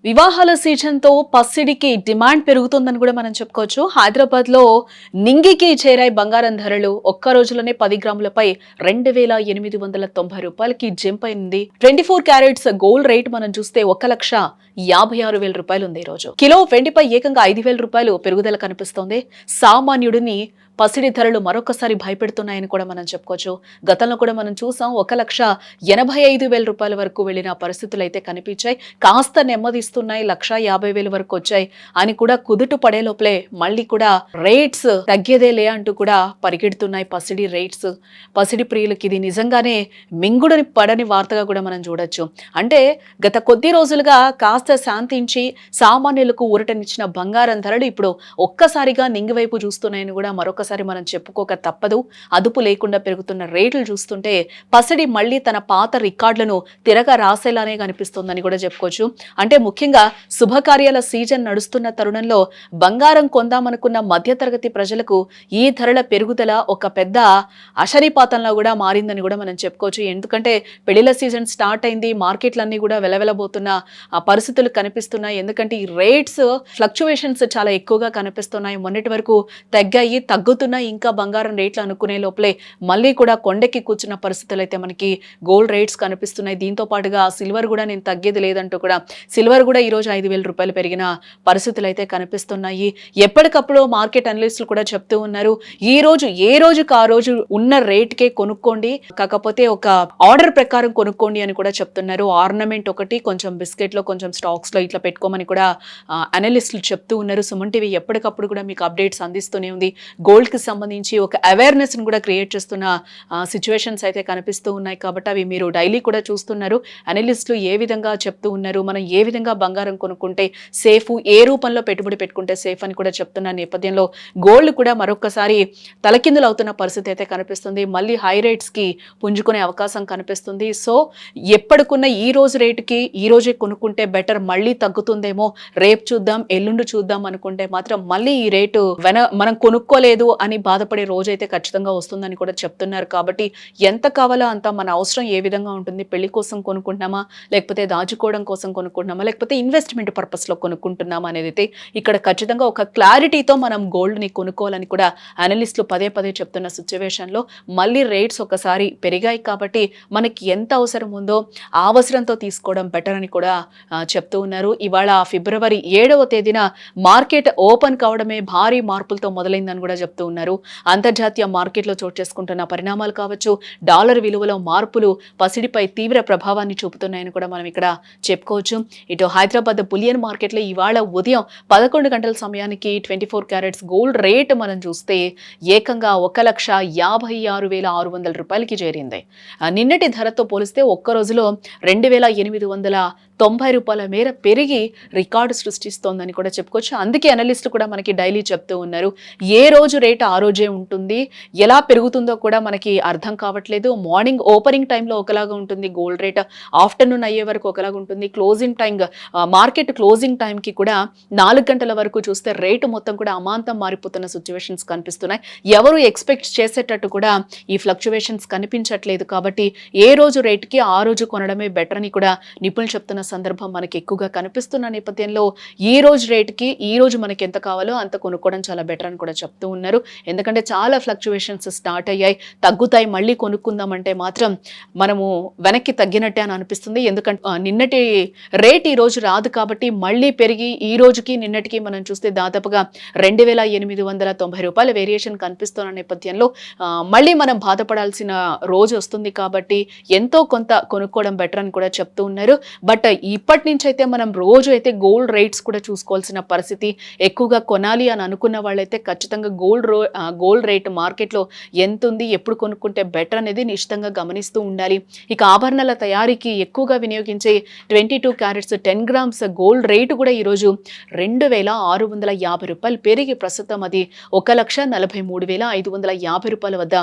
వివాహాల సీజన్తో పసిడికి డిమాండ్ పెరుగుతుందని కూడా మనం చెప్పుకోవచ్చు. హైదరాబాద్ లో నింగికి చేరాయి బంగారం ధరలు. ఒక్క రోజులోనే 10 గ్రాములపై 2,890 రూపాయలకి జంప్ అయింది. 24 క్యారెట్స్ గోల్డ్ రేట్ మనం చూస్తే 1,56,000 రూపాయలు ఉంది ఈ రోజు. కిలో వెండిపై ఏకంగా 5,000 రూపాయలు పెరుగుదల కనిపిస్తోంది. సామాన్యుడిని పసిడి ధరలు మరొకసారి భయపెడుతున్నాయని కూడా మనం చెప్పుకోవచ్చు. గతంలో కూడా మనం చూసాం 1,85,000 రూపాయల వరకు వెళ్లిన పరిస్థితులు అయితే కనిపించాయి. కాస్త నెమ్మదిస్తున్నాయి, 1,50,000 వరకు వచ్చాయి అని కూడా కుదుట పడే లోపలే మళ్ళీ కూడా రేట్స్ తగ్గేదేలే అంటూ కూడా పరిగెడుతున్నాయి పసిడి రేట్స్. పసిడి ప్రియులకి ఇది నిజంగానే మింగుడని పడని వార్తగా కూడా మనం చూడొచ్చు. అంటే గత కొద్ది రోజులుగా కాస్త శాంతించి సామాన్యులకు ఊరటనిచ్చిన బంగారం ధరలు ఇప్పుడు ఒక్కసారిగా నింగివైపు చూస్తున్నాయని కూడా మరొకసారి మనం చెప్పుకోక తప్పదు. అదుపు లేకుండా పెరుగుతున్న రేట్లు చూస్తుంటే పసిడి మళ్ళీ తన పాత రికార్డులను తిరగ రాసేలానే కనిపిస్తోందని కూడా చెప్పుకోవచ్చు. అంటే ముఖ్యంగా శుభకార్యాల సీజన్ నడుస్తున్న తరుణంలో బంగారం కొందామనుకున్న మధ్యతరగతి ప్రజలకు ఈ ధరల పెరుగుదల ఒక పెద్ద అశనిపాతంలో కూడా మారిందని కూడా మనం చెప్పుకోవచ్చు. ఎందుకంటే పెళ్లిళ్ల సీజన్ స్టార్ట్ అయింది, మార్కెట్లన్నీ కూడా వెలవెలబోతున్న పరిస్థితులు కనిపిస్తున్నాయి. ఎందుకంటే ఈ రేట్స్ ఫ్లక్చువేషన్స్ చాలా ఎక్కువగా కనిపిస్తున్నాయి. మొన్నటి వరకు తగ్గాయి, తగ్గుతున్నాయి, ఇంకా బంగారం రేట్లు అనుకునే లోపలే మళ్ళీ కూడా కొండకి కూర్చున్న పరిస్థితులు అయితే మనకి గోల్డ్ రేట్స్ కనిపిస్తున్నాయి. దీంతో పాటుగా సిల్వర్ కూడా నేను తగ్గేది లేదంటూ కూడా సిల్వర్ కూడా ఈ రోజు 5,000 రూపాయలు పెరిగిన పరిస్థితులు అయితే కనిపిస్తున్నాయి. ఎప్పటికప్పుడు మార్కెట్ అనలిస్టులు కూడా చెప్తూ ఉన్నారు, ఈ రోజు ఏ రోజుకి ఆ రోజు ఉన్న రేట్కే కొనుక్కోండి, కాకపోతే ఒక ఆర్డర్ ప్రకారం కొనుక్కోండి అని కూడా చెప్తున్నారు. ఆర్నమెంట్ ఒకటి, కొంచెం బిస్కెట్ లో, కొంచెం స్టాక్స్ లో ఇట్లా పెట్టుకోమని కూడా అనలిస్టులు చెప్తూ ఉన్నారు. సుమన్ టీవీ ఎప్పటికప్పుడు కూడా మీకు అప్డేట్స్ అందిస్తూనే ఉంది. గోల్డ్ కి సంబంధించి ఒక అవేర్నెస్ ని కూడా క్రియేట్ చేస్తున్న సిచ్యువేషన్స్ అయితే కనిపిస్తూ ఉన్నాయి. కాబట్టి అవి మీరు డైలీ కూడా చూస్తున్నారు. అనలిస్టులు ఏ విధంగా చెప్తూ ఉన్నారు, మనం ఏ విధంగా బంగారం కొనుక్కుంటే సేఫ్, ఏ రూపంలో పెట్టుబడి పెట్టుకుంటే సేఫ్ అని కూడా చెప్తున్న నేపథ్యంలో గోల్డ్ కూడా మరొకసారి తలకిందులు అవుతున్న పరిస్థితి అయితే కనిపిస్తుంది. మళ్ళీ హై రేట్స్ కి పుంజుకునే అవకాశం కనిపిస్తుంది. సో ఎప్పటికున్న ఈ రోజు రేటుకి ఈ రోజే కొనుక్కుంటే బెటర్, మళ్ళీ తగ్గుతుందేమో, రేపు చూద్దాం, ఎల్లుండి చూద్దాం అనుకుంటే మాత్రం మళ్ళీ ఈ రేటు మనం కొనుక్కోలేదు అని బాధపడే రోజు అయితే ఖచ్చితంగా వస్తుందని కూడా చెప్తున్నారు. కాబట్టి ఎంత కావాలో అంత మన అవసరం ఏ విధంగా ఉంటుంది, పెళ్లి కోసం కొనుక్కుంటున్నామా, లేకపోతే దాచుకోవడం కోసం కొనుక్కుంటున్నామా, లేకపోతే ఇన్వెస్ట్మెంట్ పర్పస్ లో కొనుక్కుంటున్నామా అనేది అయితే ఇక్కడ ఖచ్చితంగా ఒక క్లారిటీతో మనం గోల్డ్ ని కొనుక్కోవాలని కూడా అనలిస్టులు పదే పదే చెప్తున్న సిచ్యువేషన్ లో మళ్ళీ రేట్స్ ఒకసారి పెరిగాయి. కాబట్టి మనకి ఎంత అవసరం ఉందో ఆ అవసరంతో తీసుకోవడం బెటర్ అని కూడా చెప్తూ ఉన్నారు. ఇవాళ ఫిబ్రవరి 7వ తేదీన మార్కెట్ ఓపెన్ కావడమే భారీ మార్పులతో మొదలైందని కూడా చెప్తూ ఉన్నారు. అంతర్జాతీయ మార్కెట్లో చోటు చేసుకుంటున్న పరిణామాలు కావచ్చు, డాలర్ విలువలో మార్పులు పసిడిపై తీవ్ర ప్రభావాన్ని చూపుతున్నాయని కూడా మనం ఇక్కడ చెప్పుకోవచ్చు. ఇటు హైదరాబాద్ బులియన్ మార్కెట్లో ఇవాళ ఉదయం 11 గంటల సమయానికి 24 క్యారెట్స్ గోల్డ్ రేట్ మనం చూస్తే ఏకంగా 1,56,600 రూపాయలకి చేరింది. నిన్నటి ధరతో పోలిస్తే ఒక్క రోజులో 2,890 రూపాయల మేర పెరిగి రికార్డు సృష్టిస్తోందని కూడా చెప్పుకోవచ్చు. అందుకే అనలిస్టులు కూడా మనకి డైలీ చెప్తూ ఉన్నారు, ఏ రోజు రేట్ ఆ రోజే ఉంటుంది, ఎలా పెరుగుతుందో కూడా మనకి అర్థం కావట్లేదు. మార్నింగ్ ఓపెనింగ్ టైంలో ఒకలాగా ఉంటుంది గోల్డ్ రేట్, ఆఫ్టర్నూన్ అయ్యే వరకు ఒకలాగా ఉంటుంది, క్లోజింగ్ టైం మార్కెట్ క్లోజింగ్ టైంకి కూడా 4 గంటల వరకు చూస్తే రేటు మొత్తం కూడా అమాంతం మారిపోతున్న సిచ్యువేషన్స్ కనిపిస్తున్నాయి. ఎవరు ఎక్స్పెక్ట్ చేసేటట్టు కూడా ఈ ఫ్లక్చువేషన్స్ కనిపించట్లేదు. కాబట్టి ఏ రోజు రేటుకి ఆ రోజు కొనడమే బెటర్ అని కూడా నిపుణులు చెప్తున్న సందర్భం మనకి ఎక్కువగా కనిపిస్తున్న నేపథ్యంలో ఈ రోజు రేటుకి ఈ రోజు మనకి ఎంత కావాలో అంత కొనుక్కోవడం చాలా బెటర్ అని కూడా చెప్తూ ఉన్నారు. ఎందుకంటే చాలా ఫ్లక్చువేషన్స్ స్టార్ట్ అయ్యాయి, తగ్గుతాయి, మళ్ళీ కొనుక్కుందామంటే మాత్రం మనము వెనక్కి తగ్గినట్టే అని అనిపిస్తుంది. ఎందుకంటే నిన్నటి రేట్ ఈ రోజు రాదు కాబట్టి మళ్ళీ పెరిగి ఈ రోజుకి నిన్నటికి మనం చూస్తే దాదాపుగా 2,890 రూపాయల వేరియేషన్ కనిపిస్తున్న నేపథ్యంలో మళ్ళీ మనం బాధపడాల్సిన రోజు వస్తుంది. కాబట్టి ఎంతో కొంత కొనుక్కోవడం బెటర్ అని కూడా చెప్తూ ఉన్నారు. బట్ ఇప్పటి నుంచి అయితే మనం రోజు అయితే గోల్డ్ రేట్స్ కూడా చూసుకోవాల్సిన పరిస్థితి. ఎక్కువగా కొనాలి అని అనుకున్న వాళ్ళైతే ఖచ్చితంగా గోల్డ్ రేట్ మార్కెట్లో ఎంత ఉంది, ఎప్పుడు కొనుక్కుంటే బెటర్ అనేది నిశ్చితంగా గమనిస్తూ ఉండాలి. ఇక ఆభరణాల తయారీకి ఎక్కువగా వినియోగించే 22 క్యారెట్స్ 10 గ్రామ్స్ గోల్డ్ రేటు కూడా ఈరోజు 2,650 రూపాయలు పెరిగి ప్రస్తుతం అది 1,43,550 రూపాయల వద్ద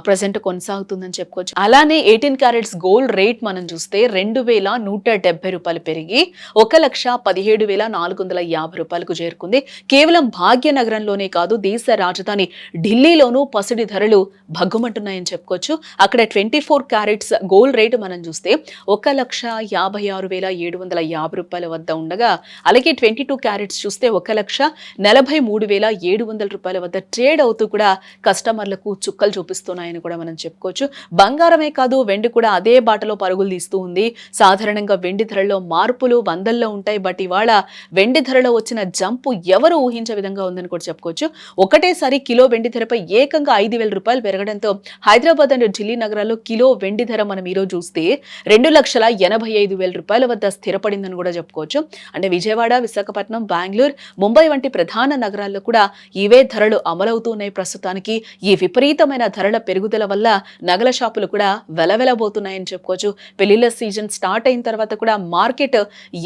ప్రజెంట్ కొనసాగుతుందని చెప్పుకోవచ్చు. అలానే 18 క్యారెట్స్ గోల్డ్ రేట్ మనం చూస్తే 2,170 రూపాయలు పెరిగి 1,17,450 రూపాయలకు చేరుకుంది. కేవలం భాగ్యనగరంలోనే కాదు, దేశ రాజధాని ఢిల్లీలోనూ పసిడి ధరలు భగ్గుమంటున్నాయని చెప్పుకోవచ్చు. అక్కడ 24 క్యారెట్స్ గోల్డ్ రేటు మనం చూస్తే 1,56,750 రూపాయల వద్ద ఉండగా, అలాగే 22 క్యారెట్స్ చూస్తే 1,43,700 రూపాయల వద్ద ట్రేడ్ అవుతూ కూడా కస్టమర్లకు చుక్కలు చూపిస్తున్నాయని కూడా మనం చెప్పుకోవచ్చు. బంగారమే కాదు, వెండి కూడా అదే బాటలో పరుగులు తీస్తూ ఉంది. సాధారణంగా వెండి ధరల్లో మార్పులు వందల్లో ఉంటాయి. బట్ ఇవాళ వెండి ధరలో వచ్చిన జంపు ఎవరు ఊహించే విధంగా ఉందని కూడా చెప్పుకోవచ్చు. ఒకటేసారి కిలో వెండి ధరపై ఏకంగా 5,000 రూపాయలు పెరగడంతో హైదరాబాద్ అండ్ ఢిల్లీ నగరాల్లో కిలో వెండి ధర మనం ఈరోజు చూస్తే 2,85,000 రూపాయల వద్ద స్థిరపడిందని కూడా చెప్పుకోవచ్చు. అంటే విజయవాడ, విశాఖపట్నం, బెంగళూరు, ముంబై వంటి ప్రధాన నగరాల్లో కూడా ఇవే ధరలు అమలవుతూ ఉన్నాయి ప్రస్తుతానికి. ఈ విపరీతమైన ధరల పెరుగుదల వల్ల నగల షాపులు కూడా వెలవెలబోతున్నాయని చెప్పుకోవచ్చు. పెళ్లిళ్ల సీజన్ స్టార్ట్ అయిన తర్వాత కూడా మార్కెట్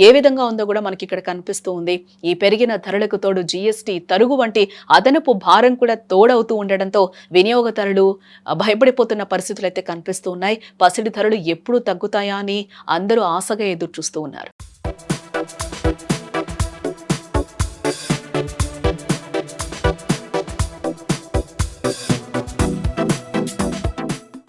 ఏ విధంగా ఉందో కూడా మనకి ఇక్కడ కనిపిస్తూ ఉంది. ఈ పెరిగిన ధరలకు తోడు జీఎస్టీ, తరుగు వంటి అదనపు భారం కూడా తోడవుతూ ఉండడంతో వినియోగదారులు భయపడిపోతున్న పరిస్థితులు అయితే కనిపిస్తూ ఉన్నాయి. పసిడి ధరలు ఎప్పుడు తగ్గుతాయా అని అందరూ ఆశగా ఎదురు చూస్తూ ఉన్నారు.